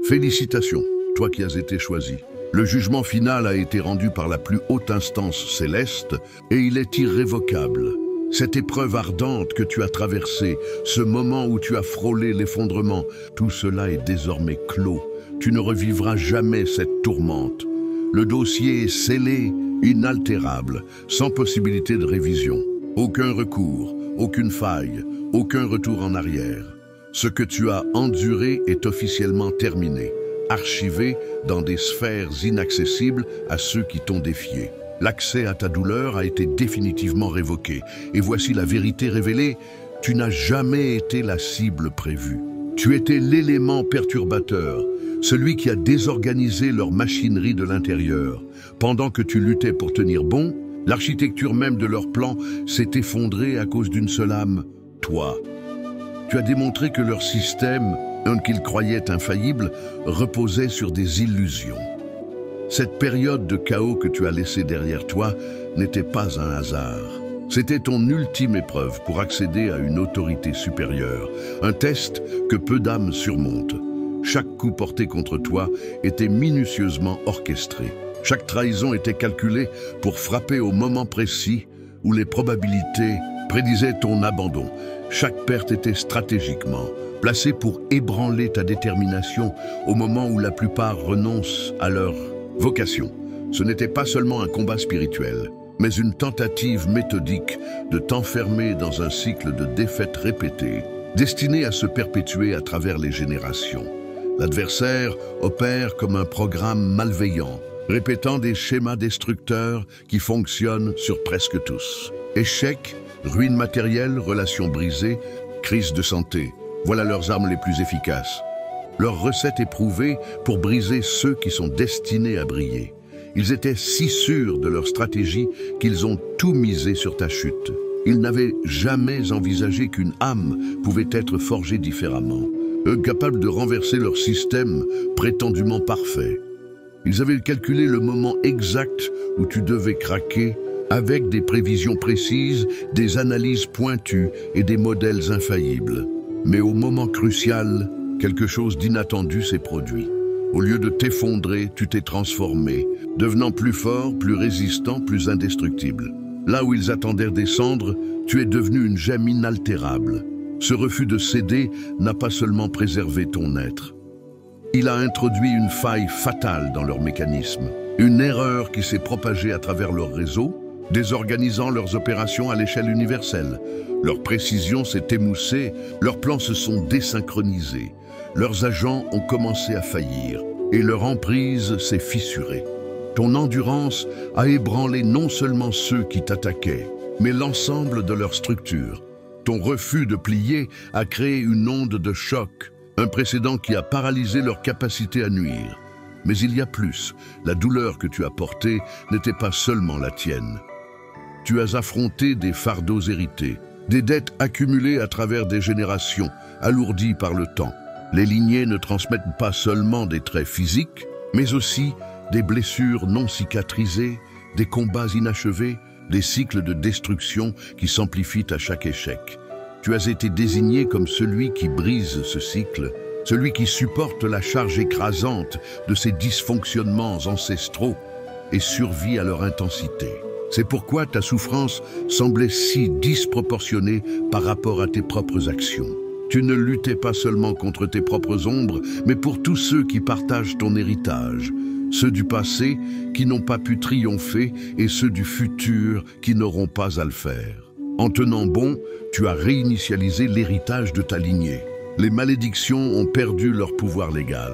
Félicitations, toi qui as été choisi. Le jugement final a été rendu par la plus haute instance céleste et il est irrévocable. Cette épreuve ardente que tu as traversée, ce moment où tu as frôlé l'effondrement, tout cela est désormais clos. Tu ne revivras jamais cette tourmente. Le dossier est scellé, inaltérable, sans possibilité de révision. Aucun recours, aucune faille, aucun retour en arrière. Ce que tu as enduré est officiellement terminé, archivé dans des sphères inaccessibles à ceux qui t'ont défié. L'accès à ta douleur a été définitivement révoqué. Et voici la vérité révélée, tu n'as jamais été la cible prévue. Tu étais l'élément perturbateur, celui qui a désorganisé leur machinerie de l'intérieur. Pendant que tu luttais pour tenir bon, l'architecture même de leur plan s'est effondrée à cause d'une seule âme, toi. Tu as démontré que leur système, un qu'ils croyaient infaillible, reposait sur des illusions. Cette période de chaos que tu as laissée derrière toi n'était pas un hasard. C'était ton ultime épreuve pour accéder à une autorité supérieure, un test que peu d'âmes surmontent. Chaque coup porté contre toi était minutieusement orchestré. Chaque trahison était calculée pour frapper au moment précis où les probabilités prédisaient ton abandon. Chaque perte était stratégiquement placée pour ébranler ta détermination au moment où la plupart renoncent à leur vocation. Ce n'était pas seulement un combat spirituel, mais une tentative méthodique de t'enfermer dans un cycle de défaites répétées, destiné à se perpétuer à travers les générations. L'adversaire opère comme un programme malveillant, répétant des schémas destructeurs qui fonctionnent sur presque tous. Échecs, ruines matérielles, relations brisées, crise de santé, voilà leurs armes les plus efficaces. Leur recette éprouvée pour briser ceux qui sont destinés à briller. Ils étaient si sûrs de leur stratégie qu'ils ont tout misé sur ta chute. Ils n'avaient jamais envisagé qu'une âme pouvait être forgée différemment. Eux capables de renverser leur système prétendument parfait. Ils avaient calculé le moment exact où tu devais craquer avec des prévisions précises, des analyses pointues et des modèles infaillibles. Mais au moment crucial, quelque chose d'inattendu s'est produit. Au lieu de t'effondrer, tu t'es transformé, devenant plus fort, plus résistant, plus indestructible. Là où ils attendaient des cendres, tu es devenu une gemme inaltérable. Ce refus de céder n'a pas seulement préservé ton être. Il a introduit une faille fatale dans leur mécanisme, une erreur qui s'est propagée à travers leur réseau, désorganisant leurs opérations à l'échelle universelle. Leur précision s'est émoussée, leurs plans se sont désynchronisés. Leurs agents ont commencé à faillir et leur emprise s'est fissurée. Ton endurance a ébranlé non seulement ceux qui t'attaquaient, mais l'ensemble de leur structure. Ton refus de plier a créé une onde de choc, un précédent qui a paralysé leur capacité à nuire. Mais il y a plus. La douleur que tu as portée n'était pas seulement la tienne. Tu as affronté des fardeaux hérités, des dettes accumulées à travers des générations, alourdies par le temps. Les lignées ne transmettent pas seulement des traits physiques, mais aussi des blessures non cicatrisées, des combats inachevés, des cycles de destruction qui s'amplifient à chaque échec. Tu as été désigné comme celui qui brise ce cycle, celui qui supporte la charge écrasante de ces dysfonctionnements ancestraux et survit à leur intensité. C'est pourquoi ta souffrance semblait si disproportionnée par rapport à tes propres actions. Tu ne luttais pas seulement contre tes propres ombres, mais pour tous ceux qui partagent ton héritage, ceux du passé qui n'ont pas pu triompher et ceux du futur qui n'auront pas à le faire. En tenant bon, tu as réinitialisé l'héritage de ta lignée. Les malédictions ont perdu leur pouvoir légal.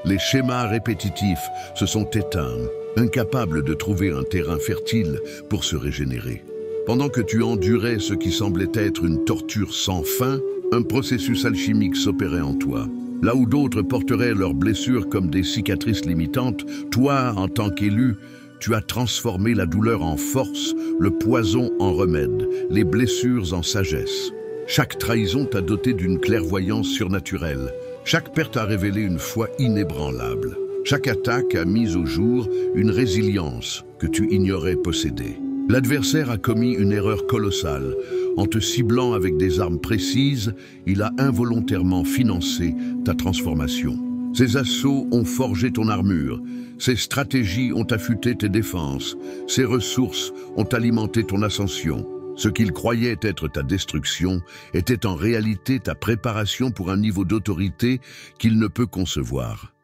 Les schémas répétitifs se sont éteints, incapables de trouver un terrain fertile pour se régénérer. Pendant que tu endurais ce qui semblait être une torture sans fin, un processus alchimique s'opérait en toi. Là où d'autres porteraient leurs blessures comme des cicatrices limitantes, toi, en tant qu'élu, tu as transformé la douleur en force, le poison en remède, les blessures en sagesse. Chaque trahison t'a doté d'une clairvoyance surnaturelle. Chaque perte a révélé une foi inébranlable. Chaque attaque a mis au jour une résilience que tu ignorais posséder. L'adversaire a commis une erreur colossale. En te ciblant avec des armes précises, il a involontairement financé ta transformation. Ces assauts ont forgé ton armure, ces stratégies ont affûté tes défenses, ces ressources ont alimenté ton ascension. Ce qu'ils croyaient être ta destruction était en réalité ta préparation pour un niveau d'autorité qu'il ne peut concevoir.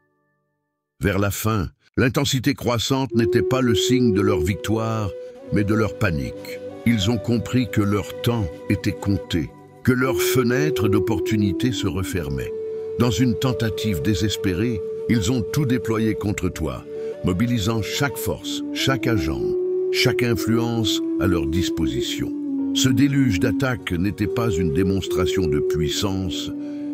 Vers la fin, l'intensité croissante n'était pas le signe de leur victoire, mais de leur panique. Ils ont compris que leur temps était compté, que leur fenêtre d'opportunité se refermait. Dans une tentative désespérée, ils ont tout déployé contre toi, mobilisant chaque force, chaque agent, chaque influence à leur disposition. Ce déluge d'attaques n'était pas une démonstration de puissance,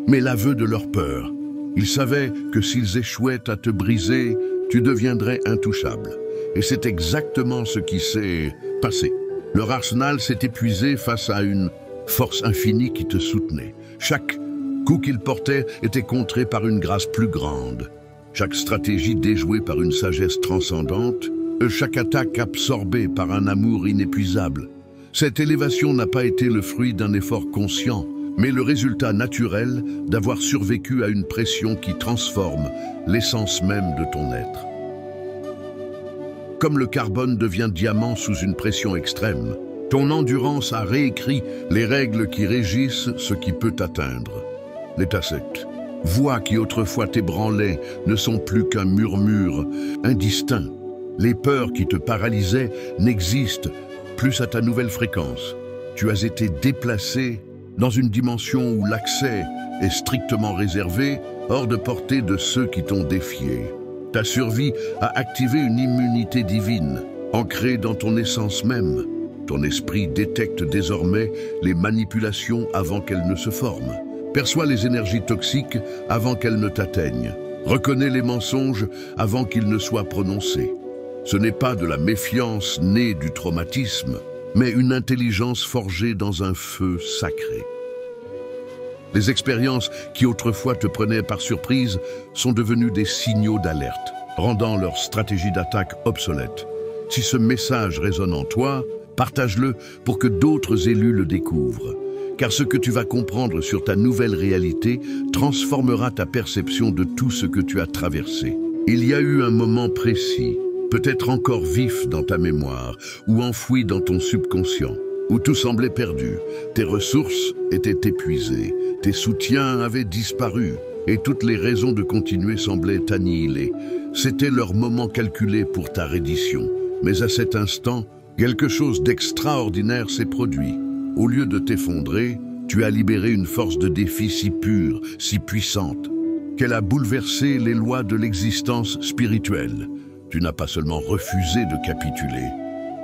mais l'aveu de leur peur. Ils savaient que s'ils échouaient à te briser, tu deviendrais intouchable. Et c'est exactement ce qui s'est passé. Leur arsenal s'est épuisé face à une force infinie qui te soutenait. Chaque coup qu'ils portaient était contré par une grâce plus grande. Chaque stratégie déjouée par une sagesse transcendante, chaque attaque absorbée par un amour inépuisable. Cette élévation n'a pas été le fruit d'un effort conscient, mais le résultat naturel d'avoir survécu à une pression qui transforme l'essence même de ton être. Comme le carbone devient diamant sous une pression extrême, ton endurance a réécrit les règles qui régissent ce qui peut t'atteindre. Les tacettes, voix qui autrefois t'ébranlaient, ne sont plus qu'un murmure indistinct. Les peurs qui te paralysaient n'existent plus à ta nouvelle fréquence. Tu as été déplacé dans une dimension où l'accès est strictement réservé, hors de portée de ceux qui t'ont défié. Ta survie a activé une immunité divine, ancrée dans ton essence même. Ton esprit détecte désormais les manipulations avant qu'elles ne se forment, perçoit les énergies toxiques avant qu'elles ne t'atteignent, reconnaît les mensonges avant qu'ils ne soient prononcés. Ce n'est pas de la méfiance née du traumatisme, mais une intelligence forgée dans un feu sacré. Les expériences qui autrefois te prenaient par surprise sont devenues des signaux d'alerte, rendant leur stratégie d'attaque obsolète. Si ce message résonne en toi, partage-le pour que d'autres élus le découvrent. Car ce que tu vas comprendre sur ta nouvelle réalité transformera ta perception de tout ce que tu as traversé. Il y a eu un moment précis, peut-être encore vif dans ta mémoire, ou enfoui dans ton subconscient, où tout semblait perdu, tes ressources étaient épuisées, tes soutiens avaient disparu, et toutes les raisons de continuer semblaient annihilées. C'était leur moment calculé pour ta reddition. Mais à cet instant, quelque chose d'extraordinaire s'est produit. Au lieu de t'effondrer, tu as libéré une force de défi si pure, si puissante, qu'elle a bouleversé les lois de l'existence spirituelle. Tu n'as pas seulement refusé de capituler,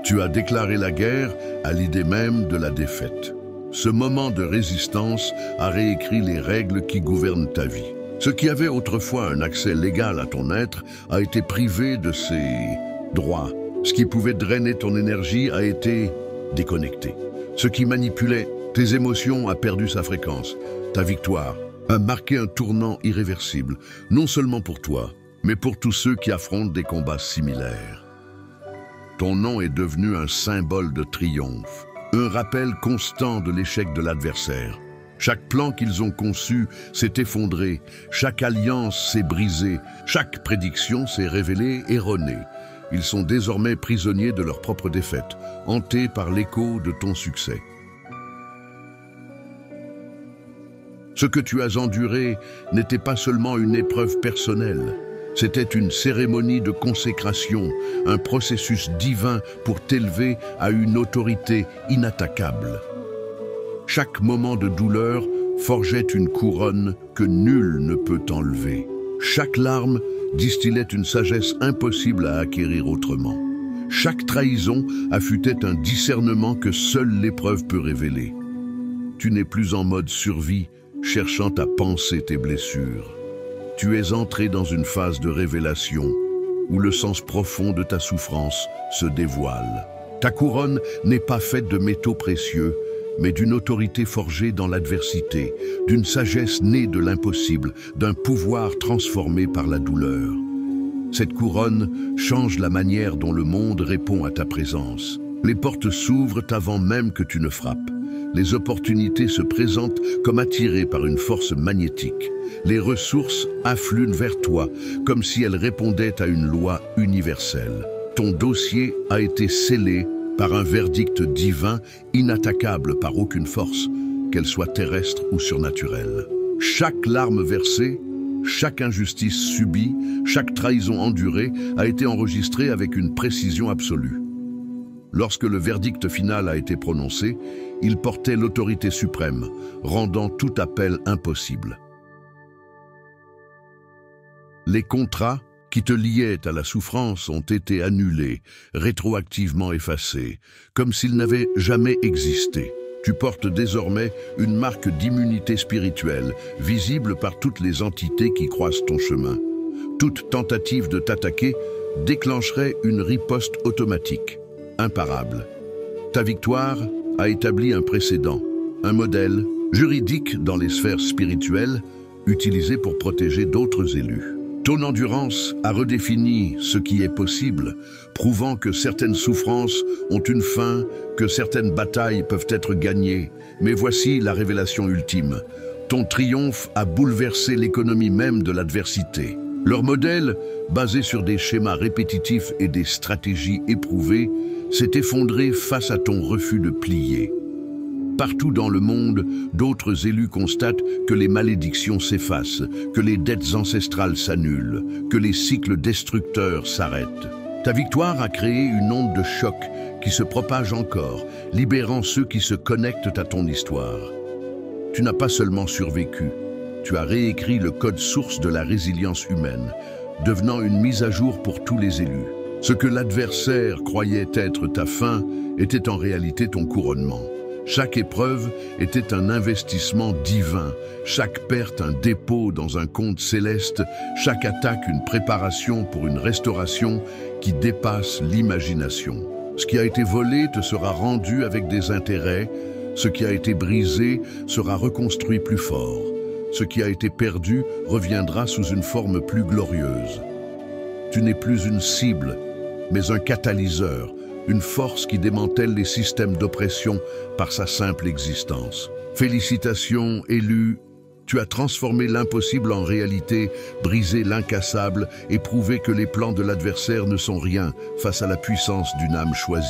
tu as déclaré la guerre à l'idée même de la défaite. Ce moment de résistance a réécrit les règles qui gouvernent ta vie. Ce qui avait autrefois un accès légal à ton être a été privé de ses droits. Ce qui pouvait drainer ton énergie a été déconnecté. Ce qui manipulait tes émotions a perdu sa fréquence. Ta victoire a marqué un tournant irréversible, non seulement pour toi, mais pour tous ceux qui affrontent des combats similaires. Ton nom est devenu un symbole de triomphe, un rappel constant de l'échec de l'adversaire. Chaque plan qu'ils ont conçu s'est effondré, chaque alliance s'est brisée, chaque prédiction s'est révélée erronée. Ils sont désormais prisonniers de leur propre défaite, hantés par l'écho de ton succès. Ce que tu as enduré n'était pas seulement une épreuve personnelle, c'était une cérémonie de consécration, un processus divin pour t'élever à une autorité inattaquable. Chaque moment de douleur forgeait une couronne que nul ne peut enlever. Chaque larme distillait une sagesse impossible à acquérir autrement. Chaque trahison affûtait un discernement que seule l'épreuve peut révéler. Tu n'es plus en mode survie, cherchant à panser tes blessures. Tu es entré dans une phase de révélation, où le sens profond de ta souffrance se dévoile. Ta couronne n'est pas faite de métaux précieux, mais d'une autorité forgée dans l'adversité, d'une sagesse née de l'impossible, d'un pouvoir transformé par la douleur. Cette couronne change la manière dont le monde répond à ta présence. Les portes s'ouvrent avant même que tu ne frappes. Les opportunités se présentent comme attirées par une force magnétique. Les ressources affluent vers toi, comme si elles répondaient à une loi universelle. Ton dossier a été scellé par un verdict divin, inattaquable par aucune force, qu'elle soit terrestre ou surnaturelle. Chaque larme versée, chaque injustice subie, chaque trahison endurée a été enregistrée avec une précision absolue. Lorsque le verdict final a été prononcé, il portait l'autorité suprême, rendant tout appel impossible. Les contrats qui te liaient à la souffrance ont été annulés, rétroactivement effacés, comme s'ils n'avaient jamais existé. Tu portes désormais une marque d'immunité spirituelle, visible par toutes les entités qui croisent ton chemin. Toute tentative de t'attaquer déclencherait une riposte automatique, imparable. Ta victoire a établi un précédent, un modèle juridique dans les sphères spirituelles, utilisé pour protéger d'autres élus. Ton endurance a redéfini ce qui est possible, prouvant que certaines souffrances ont une fin, que certaines batailles peuvent être gagnées. Mais voici la révélation ultime. Ton triomphe a bouleversé l'économie même de l'adversité. Leur modèle, basé sur des schémas répétitifs et des stratégies éprouvées, s'est effondré face à ton refus de plier. Partout dans le monde, d'autres élus constatent que les malédictions s'effacent, que les dettes ancestrales s'annulent, que les cycles destructeurs s'arrêtent. Ta victoire a créé une onde de choc qui se propage encore, libérant ceux qui se connectent à ton histoire. Tu n'as pas seulement survécu, tu as réécrit le code source de la résilience humaine, devenant une mise à jour pour tous les élus. Ce que l'adversaire croyait être ta fin était en réalité ton couronnement. Chaque épreuve était un investissement divin, chaque perte un dépôt dans un compte céleste, chaque attaque une préparation pour une restauration qui dépasse l'imagination. Ce qui a été volé te sera rendu avec des intérêts, ce qui a été brisé sera reconstruit plus fort, ce qui a été perdu reviendra sous une forme plus glorieuse. Tu n'es plus une cible, mais un catalyseur, une force qui démantèle les systèmes d'oppression par sa simple existence. Félicitations, élu, tu as transformé l'impossible en réalité, brisé l'incassable et prouvé que les plans de l'adversaire ne sont rien face à la puissance d'une âme choisie.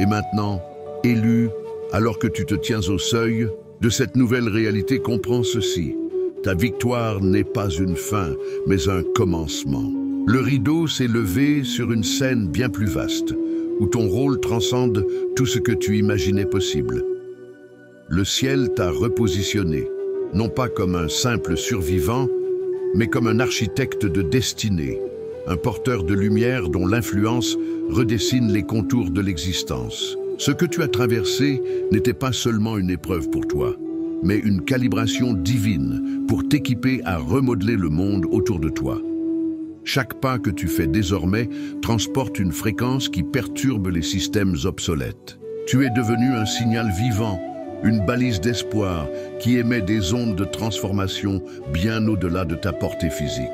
Et maintenant, élu, alors que tu te tiens au seuil de cette nouvelle réalité, comprends ceci. Ta victoire n'est pas une fin, mais un commencement. Le rideau s'est levé sur une scène bien plus vaste, où ton rôle transcende tout ce que tu imaginais possible. Le ciel t'a repositionné, non pas comme un simple survivant, mais comme un architecte de destinée, un porteur de lumière dont l'influence redessine les contours de l'existence. Ce que tu as traversé n'était pas seulement une épreuve pour toi, mais une calibration divine pour t'équiper à remodeler le monde autour de toi. Chaque pas que tu fais désormais transporte une fréquence qui perturbe les systèmes obsolètes. Tu es devenu un signal vivant, une balise d'espoir qui émet des ondes de transformation bien au-delà de ta portée physique.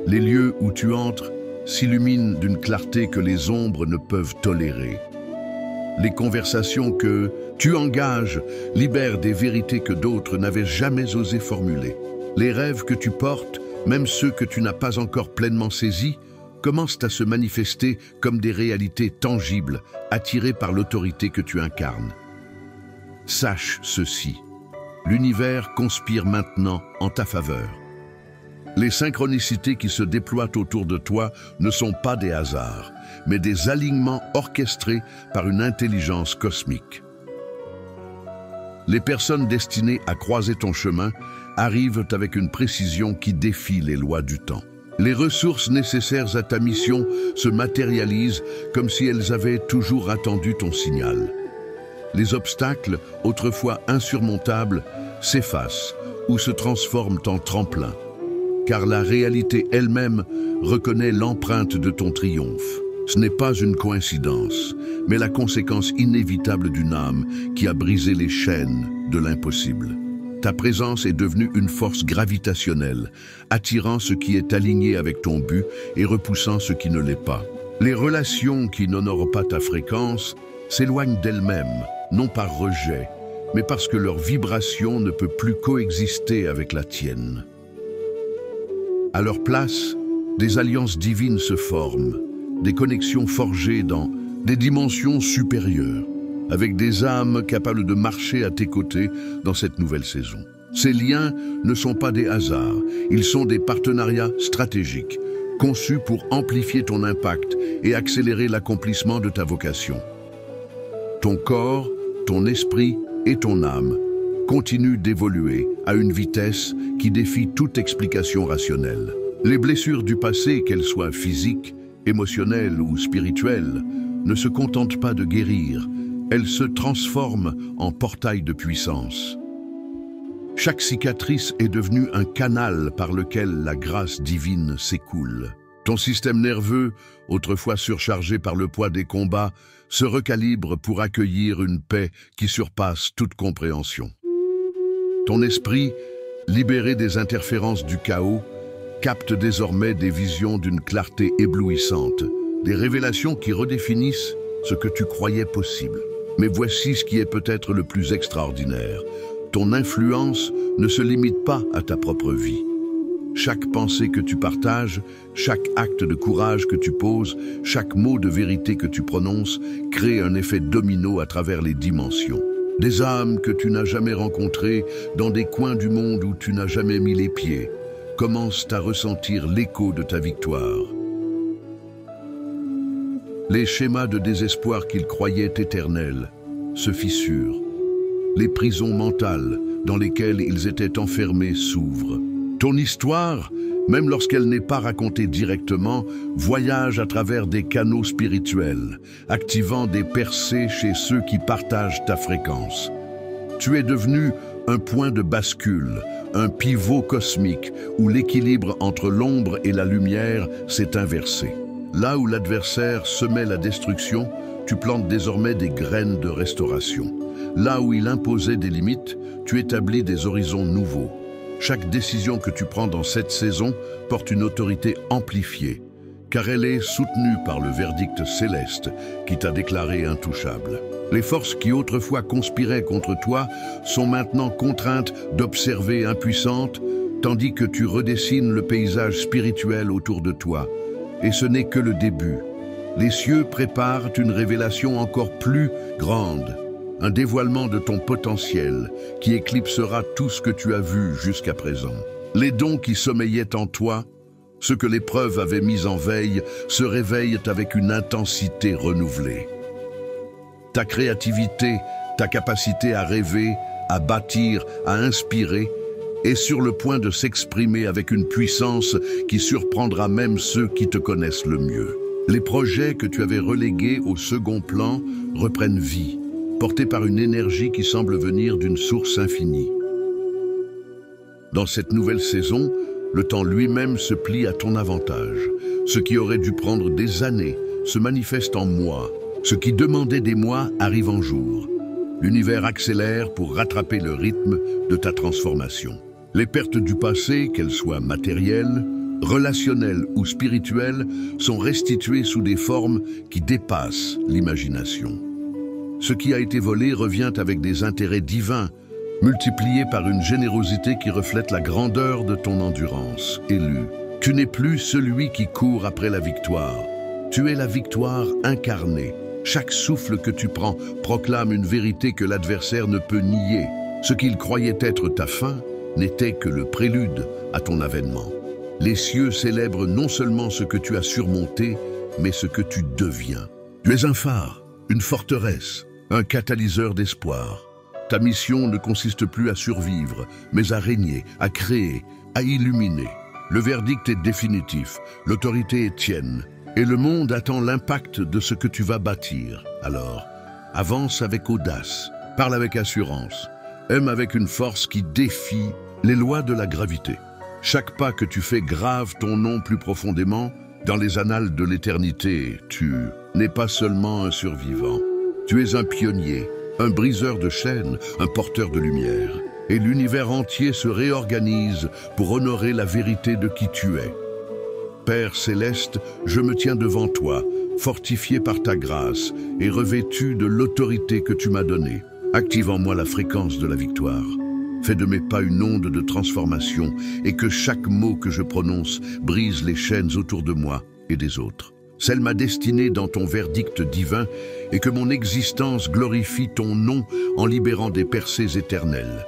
Les lieux où tu entres s'illuminent d'une clarté que les ombres ne peuvent tolérer. Les conversations que tu engages libèrent des vérités que d'autres n'avaient jamais osé formuler. Les rêves que tu portes, même ceux que tu n'as pas encore pleinement saisis, commencent à se manifester comme des réalités tangibles, attirées par l'autorité que tu incarnes. Sache ceci, l'univers conspire maintenant en ta faveur. Les synchronicités qui se déploient autour de toi ne sont pas des hasards, mais des alignements orchestrés par une intelligence cosmique. Les personnes destinées à croiser ton chemin arrivent avec une précision qui défie les lois du temps. Les ressources nécessaires à ta mission se matérialisent comme si elles avaient toujours attendu ton signal. Les obstacles, autrefois insurmontables, s'effacent ou se transforment en tremplin, car la réalité elle-même reconnaît l'empreinte de ton triomphe. Ce n'est pas une coïncidence, mais la conséquence inévitable d'une âme qui a brisé les chaînes de l'impossible. Ta présence est devenue une force gravitationnelle, attirant ce qui est aligné avec ton but et repoussant ce qui ne l'est pas. Les relations qui n'honorent pas ta fréquence s'éloignent d'elles-mêmes, non par rejet, mais parce que leur vibration ne peut plus coexister avec la tienne. À leur place, des alliances divines se forment, des connexions forgées dans des dimensions supérieures, avec des âmes capables de marcher à tes côtés dans cette nouvelle saison. Ces liens ne sont pas des hasards, ils sont des partenariats stratégiques, conçus pour amplifier ton impact et accélérer l'accomplissement de ta vocation. Ton corps, ton esprit et ton âme continuent d'évoluer à une vitesse qui défie toute explication rationnelle. Les blessures du passé, qu'elles soient physiques, émotionnelles ou spirituelles, ne se contentent pas de guérir, elles se transforment en portail de puissance. Chaque cicatrice est devenue un canal par lequel la grâce divine s'écoule. Ton système nerveux, autrefois surchargé par le poids des combats, se recalibre pour accueillir une paix qui surpasse toute compréhension. Ton esprit, libéré des interférences du chaos, capte désormais des visions d'une clarté éblouissante, des révélations qui redéfinissent ce que tu croyais possible. Mais voici ce qui est peut-être le plus extraordinaire. Ton influence ne se limite pas à ta propre vie. Chaque pensée que tu partages, chaque acte de courage que tu poses, chaque mot de vérité que tu prononces, crée un effet domino à travers les dimensions. Des âmes que tu n'as jamais rencontrées, dans des coins du monde où tu n'as jamais mis les pieds, commencent à ressentir l'écho de ta victoire. Les schémas de désespoir qu'ils croyaient éternels se fissurent. Les prisons mentales dans lesquelles ils étaient enfermés s'ouvrent. Ton histoire, même lorsqu'elle n'est pas racontée directement, voyage à travers des canaux spirituels, activant des percées chez ceux qui partagent ta fréquence. Tu es devenu un point de bascule, un pivot cosmique où l'équilibre entre l'ombre et la lumière s'est inversé. Là où l'adversaire semait la destruction, tu plantes désormais des graines de restauration. Là où il imposait des limites, tu établis des horizons nouveaux. Chaque décision que tu prends dans cette saison porte une autorité amplifiée, car elle est soutenue par le verdict céleste qui t'a déclaré intouchable. Les forces qui autrefois conspiraient contre toi sont maintenant contraintes d'observer impuissantes, tandis que tu redessines le paysage spirituel autour de toi. Et ce n'est que le début. Les cieux préparent une révélation encore plus grande, un dévoilement de ton potentiel qui éclipsera tout ce que tu as vu jusqu'à présent. Les dons qui sommeillaient en toi, ceux que l'épreuve avait mis en veille, se réveillent avec une intensité renouvelée. Ta créativité, ta capacité à rêver, à bâtir, à inspirer, est sur le point de s'exprimer avec une puissance qui surprendra même ceux qui te connaissent le mieux. Les projets que tu avais relégués au second plan reprennent vie, portés par une énergie qui semble venir d'une source infinie. Dans cette nouvelle saison, le temps lui-même se plie à ton avantage. Ce qui aurait dû prendre des années se manifeste en mois. Ce qui demandait des mois arrive en jours. L'univers accélère pour rattraper le rythme de ta transformation. Les pertes du passé, qu'elles soient matérielles, relationnelles ou spirituelles, sont restituées sous des formes qui dépassent l'imagination. Ce qui a été volé revient avec des intérêts divins, multipliés par une générosité qui reflète la grandeur de ton endurance. Élu, tu n'es plus celui qui court après la victoire. Tu es la victoire incarnée. Chaque souffle que tu prends proclame une vérité que l'adversaire ne peut nier. Ce qu'il croyait être ta fin n'était que le prélude à ton avènement. Les cieux célèbrent non seulement ce que tu as surmonté, mais ce que tu deviens. Tu es un phare, une forteresse, un catalyseur d'espoir. Ta mission ne consiste plus à survivre, mais à régner, à créer, à illuminer. Le verdict est définitif, l'autorité est tienne, et le monde attend l'impact de ce que tu vas bâtir. Alors, avance avec audace, parle avec assurance, aime avec une force qui défie les lois de la gravité. Chaque pas que tu fais grave ton nom plus profondément dans les annales de l'éternité. Tu n'es pas seulement un survivant, tu es un pionnier, un briseur de chaînes, un porteur de lumière. Et l'univers entier se réorganise pour honorer la vérité de qui tu es. Père céleste, je me tiens devant toi, fortifié par ta grâce et revêtu de l'autorité que tu m'as donnée. Active en moi la fréquence de la victoire. Fais de mes pas une onde de transformation et que chaque mot que je prononce brise les chaînes autour de moi et des autres. Scelle ma destinée dans ton verdict divin et que mon existence glorifie ton nom en libérant des percées éternelles.